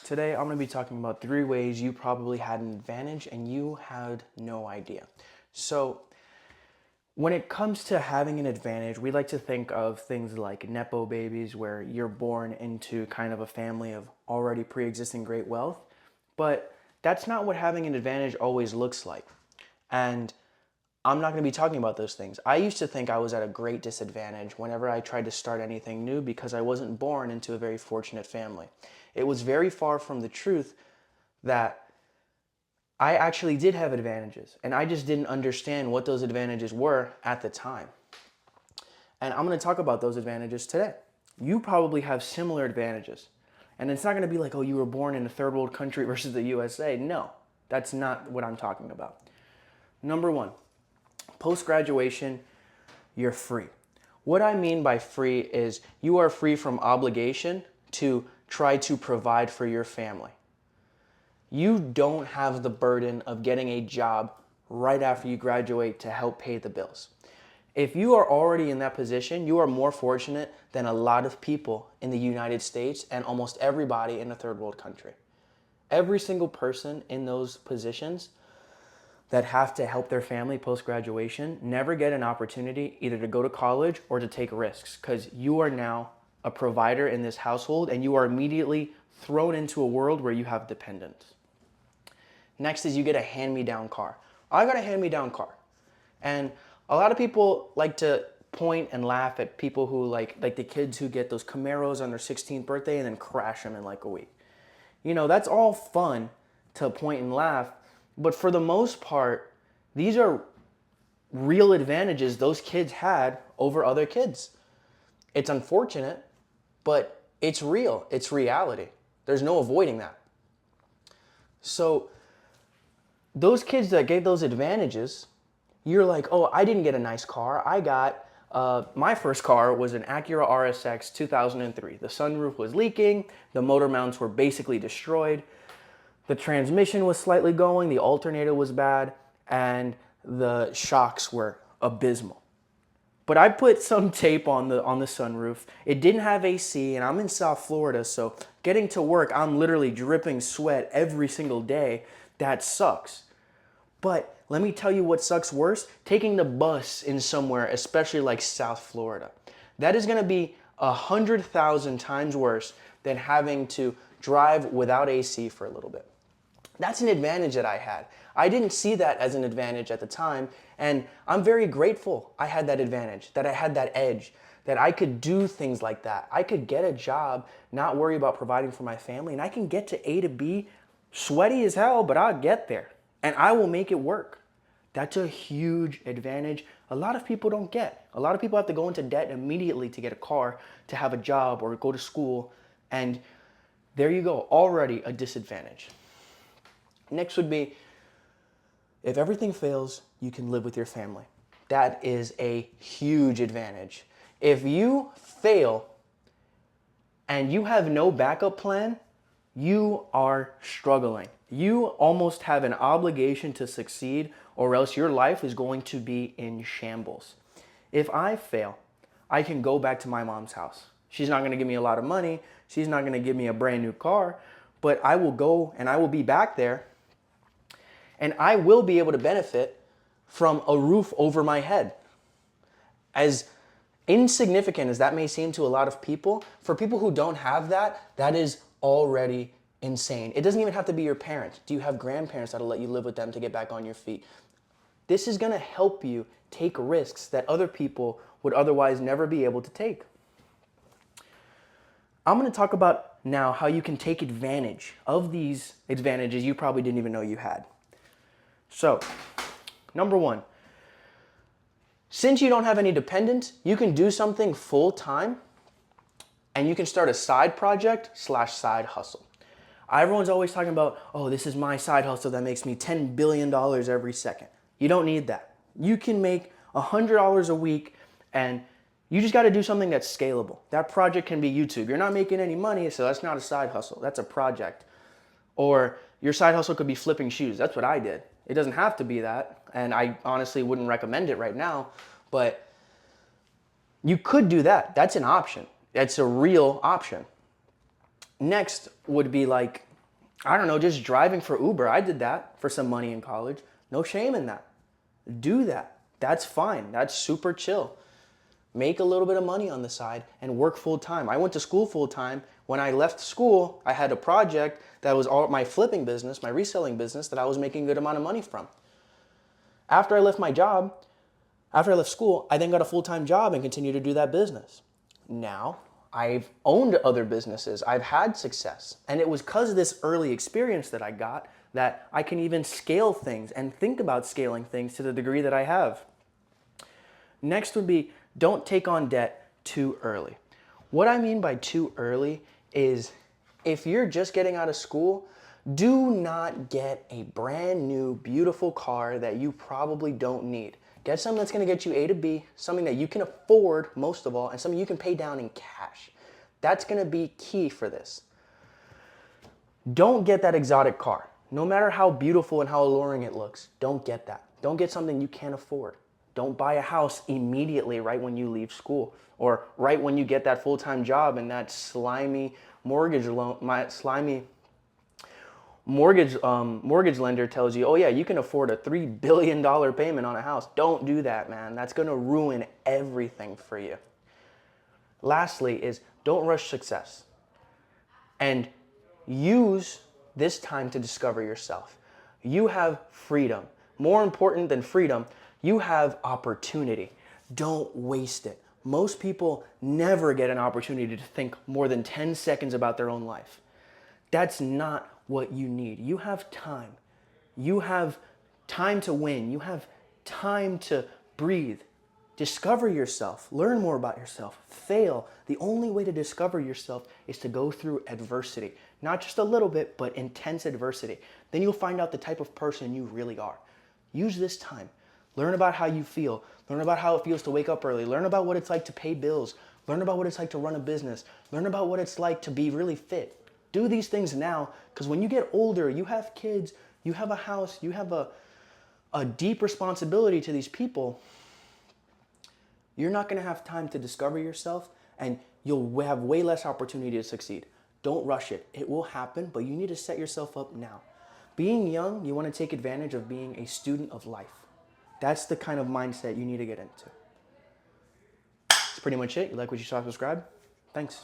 Today I'm going to be talking about 3 ways you probably had an advantage and you had no idea. So, when it comes to having an advantage, we like to think of things like Nepo babies, where you're born into kind of a family of already pre existing great wealth. But that's not what having an advantage always looks like. And I'm not going to be talking about those things. I used to think I was at a great disadvantage whenever I tried to start anything new because I wasn't born into a very fortunate family. It was very far from the truth that I actually did have advantages and I just didn't understand what those advantages were at the time. And I'm going to talk about those advantages today. You probably have similar advantages. And it's not going to be like, oh, you were born in a third world country versus the USA. No, that's not what I'm talking about. Number one, post graduation, you're free. What I mean by free is you are free from obligation to try to provide for your family. You don't have the burden of getting a job right after you graduate to help pay the bills. If you are already in that position, you are more fortunate than a lot of people in the United States and almost everybody in a third world country. Every single person in those positions that have to help their family post graduation never get an opportunity either to go to college or to take risks because you are now a provider in this household and you are immediately thrown into a world where you have dependents. Next is you get a hand-me-down car. I got a hand-me-down car. And a lot of people like to point and laugh at people who like the kids who get those Camaros on their 16th birthday and then crash them in like a week. You know, that's all fun to point and laugh, but for the most part, these are real advantages those kids had over other kids. It's unfortunate, but it's real. It's reality. There's no avoiding that. So, those kids that gave those advantages, you're like, oh, I didn't get a nice car. I got, my first car was an Acura RSX 2003. The sunroof was leaking, the motor mounts were basically destroyed, the transmission was slightly going, the alternator was bad, and the shocks were abysmal. But I put some tape on the sunroof. It didn't have AC, and I'm in South Florida, so getting to work, I'm literally dripping sweat every single day. That sucks. But let me tell you what sucks worse, taking the bus in somewhere, especially like South Florida. That is gonna be 100,000 times worse than having to drive without AC for a little bit. That's an advantage that I had. I didn't see that as an advantage at the time, and I'm very grateful I had that advantage, that I had that edge, that I could do things like that. I could get a job, not worry about providing for my family, and I can get to A to B, sweaty as hell, but I'll get there, and I will make it work. That's a huge advantage a lot of people don't get. A lot of people have to go into debt immediately to get a car, to have a job, or go to school, and there you go, already a disadvantage. Next would be, if everything fails, you can live with your family. That is a huge advantage. If you fail and you have no backup plan, you are struggling. You almost have an obligation to succeed, or else your life is going to be in shambles. If I fail, I can go back to my mom's house. She's not going to give me a lot of money. She's not going to give me a brand new car, but I will go and I will be back there and I will be able to benefit from a roof over my head. As insignificant as that may seem to a lot of people, for people who don't have that, that is already insane. It doesn't even have to be your parents. Do you have grandparents that'll let you live with them to get back on your feet? This is gonna help you take risks that other people would otherwise never be able to take. I'm gonna talk about now how you can take advantage of these advantages you probably didn't even know you had. So, number one, since you don't have any dependents, you can do something full time and you can start a side project / side hustle. Everyone's always talking about, oh, this is my side hustle that makes me $10 billion every second. You don't need that. You can make $100 a week and you just got to do something that's scalable. That project can be YouTube. You're not making any money, so that's not a side hustle. That's a project. Or your side hustle could be flipping shoes. That's what I did. It doesn't have to be that, and I honestly wouldn't recommend it right now, but you could do that. That's an option. That's a real option. Next would be like I don't know, just driving for Uber. I did that for some money in college. No shame in that. Do that. That's fine. That's super chill. Make a little bit of money on the side and work full time. I went to school full time. When I left school, I had a project that was all my flipping business, my reselling business that I was making a good amount of money from. After I left my job, after I left school, I then got a full-time job and continued to do that business. Now, I've owned other businesses. I've had success. And it was because of this early experience that I got that I can even scale things and think about scaling things to the degree that I have. Next would be don't take on debt too early. What I mean by too early is if you're just getting out of school, do not get a brand new, beautiful car that you probably don't need. Get something that's going to get you A to B, something that you can afford most of all, and something you can pay down in cash. That's going to be key for this. Don't get that exotic car. No matter how beautiful and how alluring it looks, don't get that. Don't get something you can't afford. Don't buy a house immediately right when you leave school or right when you get that full-time job and that slimy mortgage loan, mortgage lender tells you, oh yeah, you can afford a $3 billion payment on a house. Don't do that, man. That's gonna ruin everything for you. Lastly is don't rush success and use this time to discover yourself. You have freedom. More important than freedom, you have opportunity. Don't waste it. Most people never get an opportunity to think more than 10 seconds about their own life. That's not what you need. You have time. You have time to win. You have time to breathe. Discover yourself. Learn more about yourself. Fail. The only way to discover yourself is to go through adversity. Not just a little bit, but intense adversity. Then you'll find out the type of person you really are. Use this time. Learn about how you feel. Learn about how it feels to wake up early. Learn about what it's like to pay bills. Learn about what it's like to run a business. Learn about what it's like to be really fit. Do these things now, because when you get older, you have kids, you have a house, you have a deep responsibility to these people. You're not going to have time to discover yourself, and you'll have way less opportunity to succeed. Don't rush it. It will happen, but you need to set yourself up now. Being young, you want to take advantage of being a student of life. That's the kind of mindset you need to get into. That's pretty much it. You like what you saw, subscribe? Thanks.